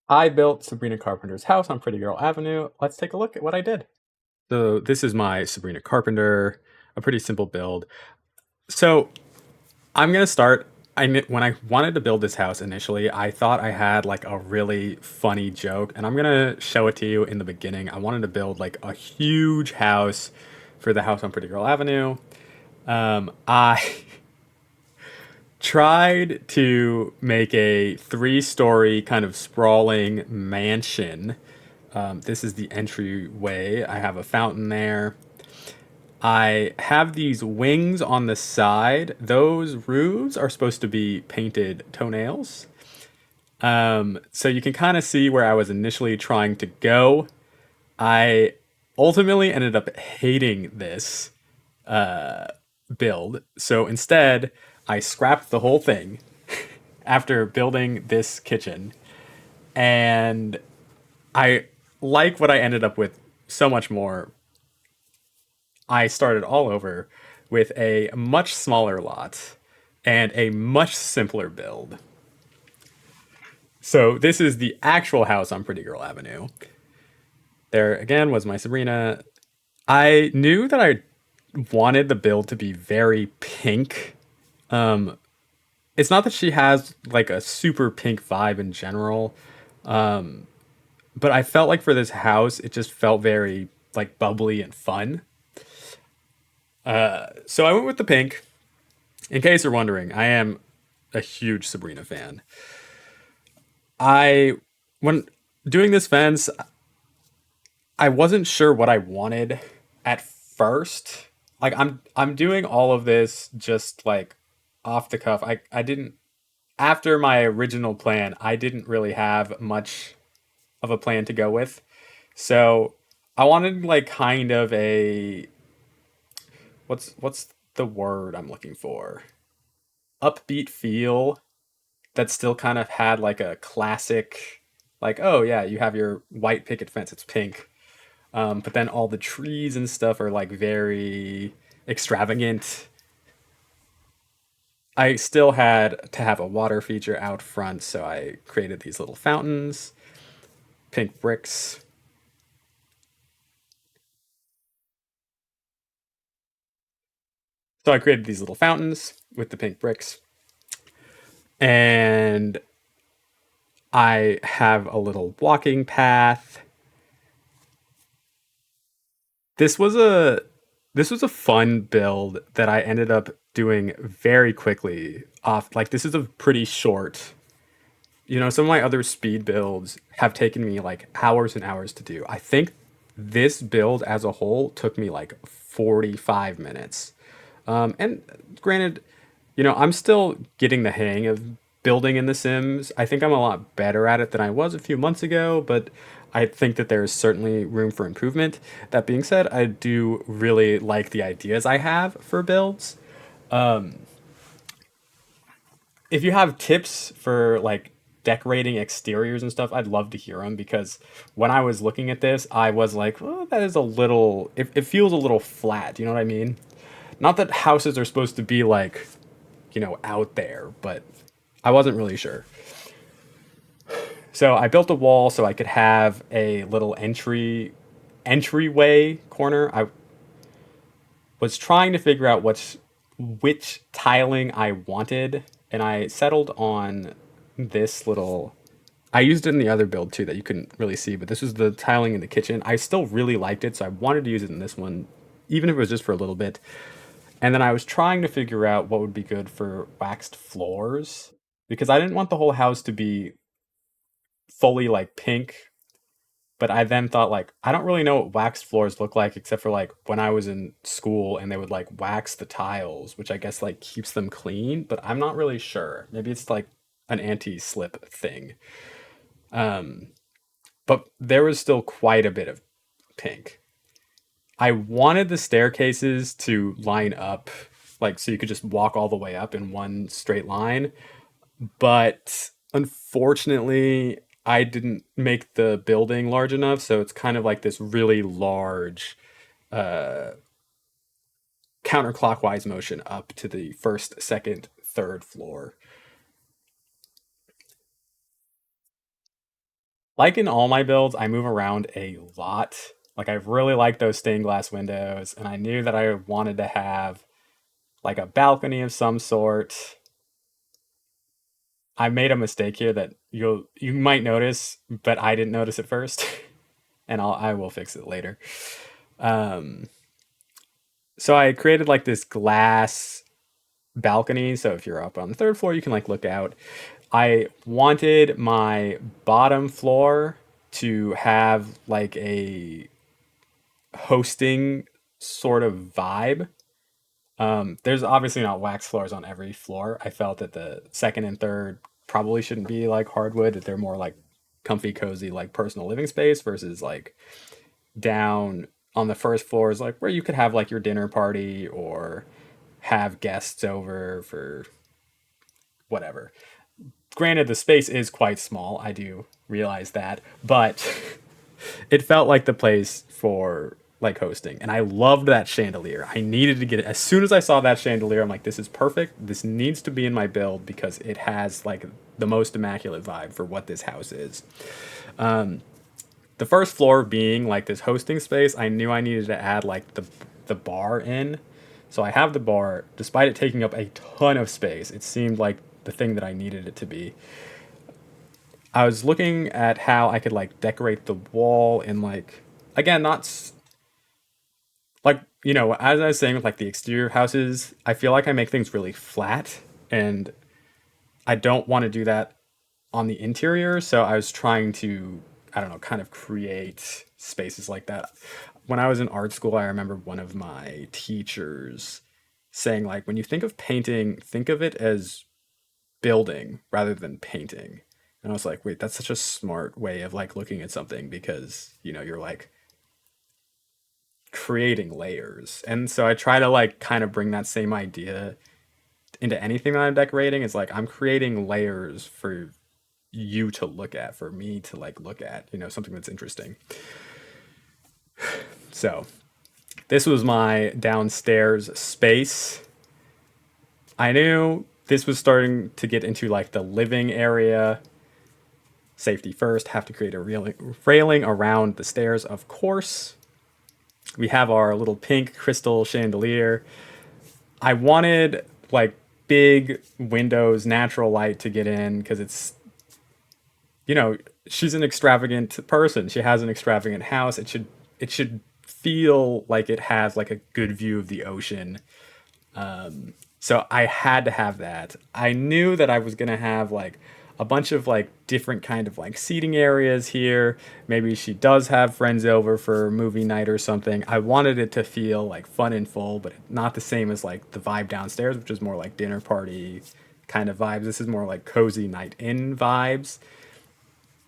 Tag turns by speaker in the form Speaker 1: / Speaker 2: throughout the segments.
Speaker 1: I built Sabrina Carpenter's house on Pretty Girl Avenue. Let's take a look at what I did. So this is my Sabrina Carpenter, a pretty simple build. So I'm gonna start. When I wanted to build this house initially, I thought I had like a really funny joke, and I'm gonna show it to you in the beginning. I wanted to build like a huge house for the house on Pretty Girl Avenue. I tried to make a three-story kind of sprawling mansion. This is the entryway. I have a fountain there. I have these wings on the side. Those roofs are supposed to be painted toenails. So you can kind of see where I was initially trying to go. I ultimately ended up hating this build. So instead, I scrapped the whole thing after building this kitchen. And I like what I ended up with so much more. I started all over with a much smaller lot and a much simpler build. So this is the actual house on Pretty Girl Avenue. There again was my Sabrina. I knew that I wanted the build to be very pink. Um, it's not that she has like a super pink vibe in general, but I felt like for this house, it just felt very like bubbly and fun. So I went with the pink. In case you're wondering, I am a huge Sabrina fan. I when doing this fence, I wasn't sure what I wanted at first. Like I'm doing all of this just like off the cuff. I didn't after my original plan, I didn't really have much of a plan to go with. So I wanted like kind of a what's the word I'm looking for? Upbeat feel that still kind of had like a classic like oh yeah, you have your white picket fence, it's pink. But then all the trees and stuff are like very extravagant. I still had to have a water feature out front, so I created these little fountains, pink bricks. So I created these little fountains with the pink bricks, and I have a little walking path. This was a this was a fun build that I ended up doing very quickly off like this is a pretty short. Some of my other speed builds have taken me like hours and hours to do. I think this build as a whole took me like 45 minutes. And granted, I'm still getting the hang of building in The Sims. I think I'm a lot better at it than I was a few months ago, but I think that there's certainly room for improvement. That being said, I do really like the ideas I have for builds. If you have tips for like decorating exteriors and stuff, I'd love to hear them because when I was looking at this, I was like, well, that is a little, it feels a little flat. You know what I mean? Not that houses are supposed to be like, out there, but I wasn't really sure. So I built a wall so I could have a little entryway corner. I was trying to figure out which tiling I wanted, and I settled on this little. I used it in the other build too that you couldn't really see, but this was the tiling in the kitchen. I still really liked it, so I wanted to use it in this one, even if it was just for a little bit. And then I was trying to figure out what would be good for waxed floors because I didn't want the whole house to be fully like pink. But I then thought like I don't really know what waxed floors look like except for like when I was in school and they would like wax the tiles, which I guess like keeps them clean, but I'm not really sure. Maybe it's like an anti-slip thing. Um, but there was still quite a bit of pink. I wanted the staircases to line up like so you could just walk all the way up in one straight line, but unfortunately I didn't make the building large enough, so it's kind of like this really large counterclockwise motion up to the first, second, third floor. Like in all my builds, I move around a lot. Like I really like those stained glass windows, and I knew that I wanted to have like a balcony of some sort. I made a mistake here that you might notice, but I didn't notice at first, and I will fix it later. Um, so I created like this glass balcony. So if you're up on the third floor, you can like look out. I wanted my bottom floor to have like a hosting sort of vibe. There's obviously not wax floors on every floor. I felt that the second and third probably shouldn't be like hardwood, that they're more like comfy, cozy, like personal living space versus like down on the first floor is like where you could have like your dinner party or have guests over for whatever. Granted, the space is quite small. I do realize that, but it felt like the place for like hosting, and I loved that chandelier. I needed to get it as soon as I saw that chandelier. I'm like, this is perfect. This needs to be in my build because it has like the most immaculate vibe for what this house is. The first floor being like this hosting space, I knew I needed to add like the bar in. So I have the bar, despite it taking up a ton of space. It seemed like the thing that I needed it to be. I was looking at how I could like decorate the wall in like again not like as I was saying with like the exterior houses, I feel like I make things really flat, and I don't want to do that on the interior. So I was trying to, I don't know, kind of create spaces like that. When I was in art school, I remember one of my teachers saying like, when you think of painting, think of it as building rather than painting. And I was like, wait, that's such a smart way of like looking at something because, you're like creating layers. And so I try to like kind of bring that same idea into anything that I'm decorating. It's like I'm creating layers for you to look at, for me to like look at, something that's interesting. So this was my downstairs space. I knew this was starting to get into like the living area. Safety first, have to create a railing around the stairs, of course. We have our little pink crystal chandelier. I wanted like big windows, natural light to get in because she's an extravagant person. She has an extravagant house. It should feel like it has like a good view of the ocean. So I had to have that. I knew that I was gonna have like a bunch of like different kind of like seating areas here. Maybe she does have friends over for movie night or something. I wanted it to feel like fun and full, but not the same as like the vibe downstairs, which is more like dinner party kind of vibes. This is more like cozy night in vibes.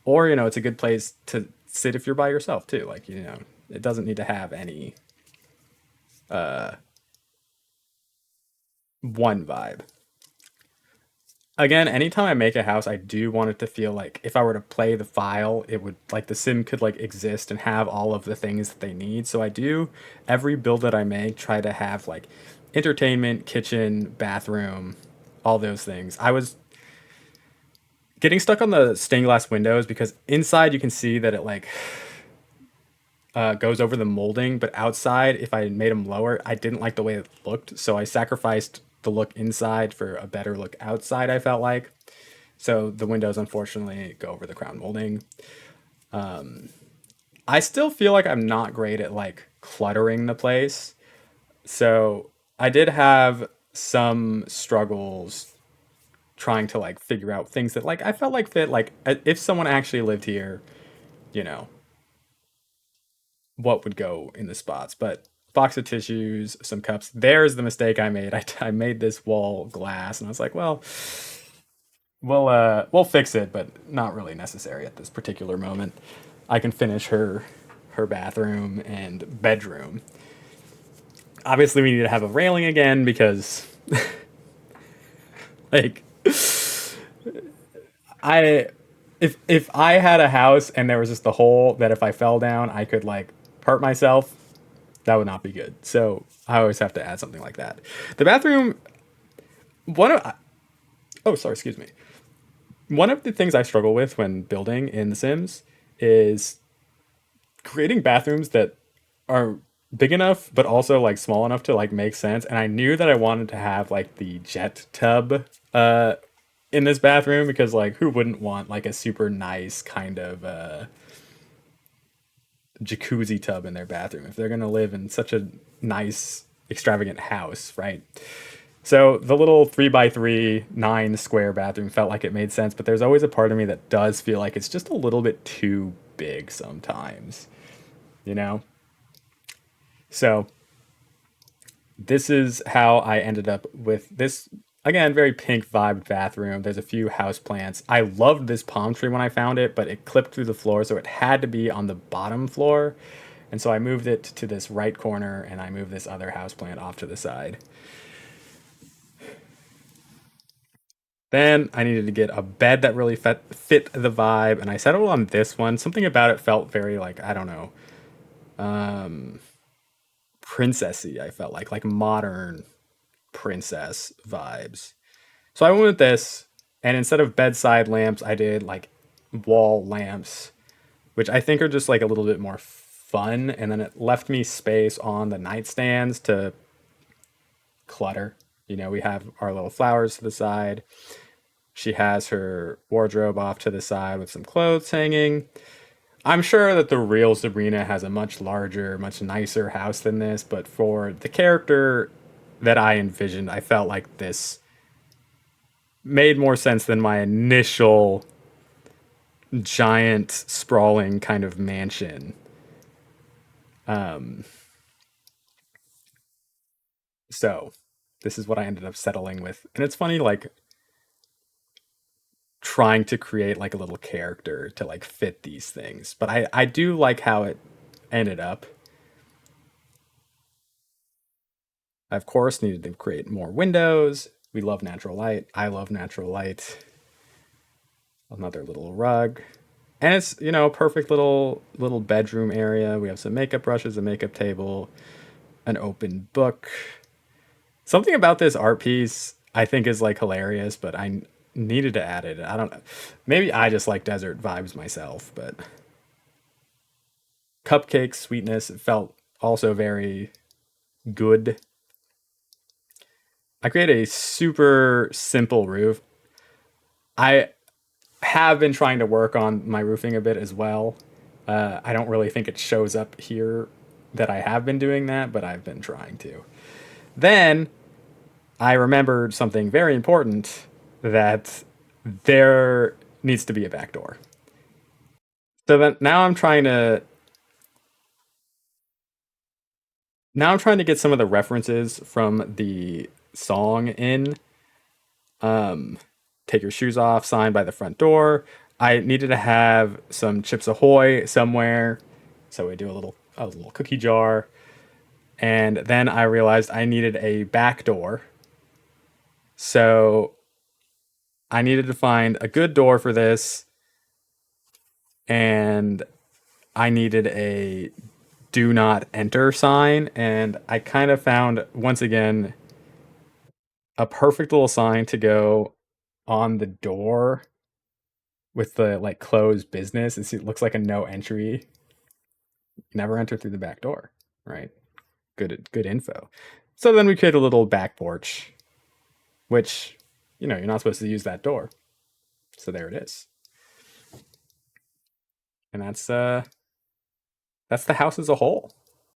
Speaker 1: Or, it's a good place to sit if you're by yourself too. Like, it doesn't need to have any one vibe. Again, anytime I make a house, I do want it to feel like if I were to play the file, it would like the sim could like exist and have all of the things that they need. So I do every build that I make try to have like entertainment, kitchen, bathroom, all those things. I was getting stuck on the stained glass windows because inside you can see that it like goes over the molding, but outside, if I made them lower, I didn't like the way it looked, so I sacrificed the look inside for a better look outside. I felt like so the windows unfortunately go over the crown molding. I still feel like I'm not great at like cluttering the place, so I did have some struggles trying to like figure out things that like I felt like fit like if someone actually lived here, you know, what would go in the spots. But box of tissues, some cups. There's the mistake I made. I made this wall glass, and I was like, well, we'll fix it, but not really necessary at this particular moment. I can finish her bathroom and bedroom. Obviously, we need to have a railing again because, like, I if I had a house and there was just a hole that if I fell down I could like hurt myself, that would not be good. So I always have to add something like that. The bathroom, one of oh sorry, excuse me. One of the things I struggle with when building in The Sims is creating bathrooms that are big enough but also like small enough to like make sense. And I knew that I wanted to have like the jet tub in this bathroom because like who wouldn't want like a super nice kind of jacuzzi tub in their bathroom if they're going to live in such a nice extravagant house, right? So the little 3 by 3 9 square bathroom felt like it made sense, but there's always a part of me that does feel like it's just a little bit too big sometimes, you know? So this is how I ended up with this, again, very pink vibe bathroom. There's a few house plants. I loved this palm tree when I found it, but it clipped through the floor, so it had to be on the bottom floor. And so I moved it to this right corner and I moved this other house plant off to the side. Then I needed to get a bed that really fit the vibe, and I settled on this one. Something about it felt very like, I don't know, princessy. I felt like modern princess vibes. So I went with this, and instead of bedside lamps, I did like wall lamps, which I think are just like a little bit more fun. And then it left me space on the nightstands to clutter. You know, we have our little flowers to the side. She has her wardrobe off to the side with some clothes hanging. I'm sure that the real Sabrina has a much larger, much nicer house than this, but for the character that I envisioned, I felt like this made more sense than my initial giant, sprawling kind of mansion. So, this is what I ended up settling with. And it's funny, like, trying to create like a little character to like fit these things. But I do like how it ended up. I, of course, needed to create more windows. We love natural light. I love natural light. Another little rug. And it's, you know, a perfect little bedroom area. We have some makeup brushes, a makeup table, an open book. Something about this art piece I think is like hilarious, but I needed to add it. I don't know. Maybe I just like desert vibes myself, but cupcake sweetness it felt also very good. I created a super simple roof. I have been trying to work on my roofing a bit as well. I don't really think it shows up here that I have been doing that, but I've been trying to. Then I remembered something very important, that there needs to be a back door. So then now I'm trying to get some of the references from the song in Take Your Shoes Off sign by the front door. I needed to have some Chips Ahoy somewhere, so we do a little cookie jar. And then I realized I needed a back door. So I needed to find a good door for this, and I needed a do not enter sign. And I kind of found, once again, a perfect little sign to go on the door with the like closed business. It looks like a no entry. Never enter through the back door, right? Good info. So then we create a little back porch, which, you know, you're not supposed to use that door. So there it is. And that's the house as a whole.